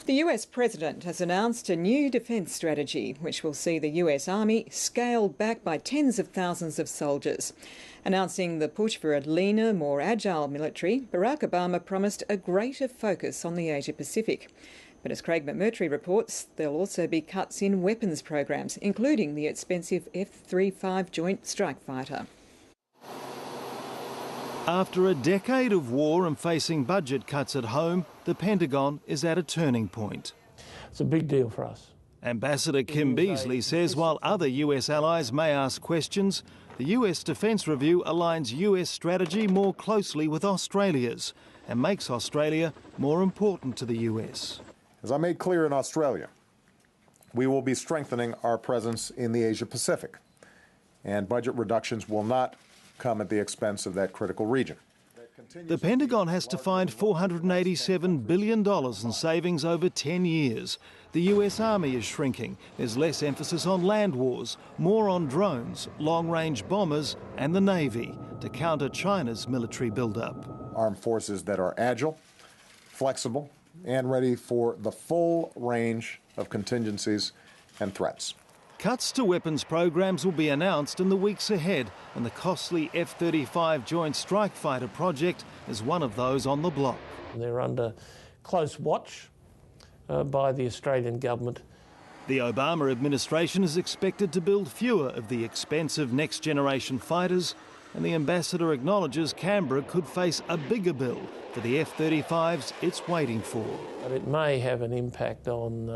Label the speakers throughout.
Speaker 1: The US President has announced a new defence strategy which will see the US Army scaled back by tens of thousands of soldiers. Announcing the push for a leaner, more agile military, Barack Obama promised a greater focus on the Asia-Pacific. But as Craig McMurtry reports, there'll also be cuts in weapons programs, including the expensive F-35 Joint Strike Fighter.
Speaker 2: After a decade of war and facing budget cuts at home, the Pentagon is at a turning point.
Speaker 3: It's a big deal for us.
Speaker 2: Ambassador Kim Beazley says while other US allies may ask questions, the US Defence Review aligns US strategy more closely with Australia's and makes Australia more important to the US.
Speaker 4: As I made clear in Australia, we will be strengthening our presence in the Asia-Pacific, and budget reductions will not come at the expense of that critical region.
Speaker 2: The Pentagon has to find $487 billion in savings over 10 years. The US Army is shrinking. There's less emphasis on land wars, more on drones, long-range bombers and the Navy to counter China's military build-up.
Speaker 4: Armed forces that are agile, flexible, and ready for the full range of contingencies and threats.
Speaker 2: Cuts to weapons programs will be announced in the weeks ahead, and the costly F-35 Joint Strike Fighter project is one of those on the block.
Speaker 3: They're under close watch by the Australian government.
Speaker 2: The Obama administration is expected to build fewer of the expensive next-generation fighters, and the ambassador acknowledges Canberra could face a bigger bill for the F-35s it's waiting for.
Speaker 3: But it may have an impact on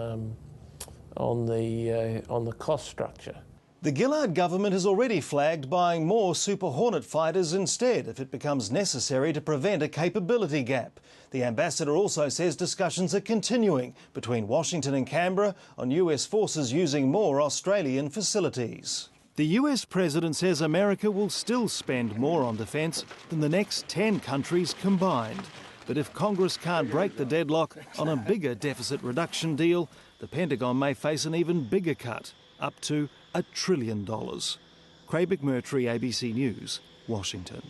Speaker 3: the cost structure.
Speaker 2: The Gillard government has already flagged buying more Super Hornet fighters instead if it becomes necessary to prevent a capability gap. The ambassador also says discussions are continuing between Washington and Canberra on US forces using more Australian facilities. The US president says America will still spend more on defence than the next 10 countries combined. But if Congress can't break the deadlock on a bigger deficit reduction deal, the Pentagon may face an even bigger cut, up to $1 trillion. Craig McMurtry, ABC News, Washington.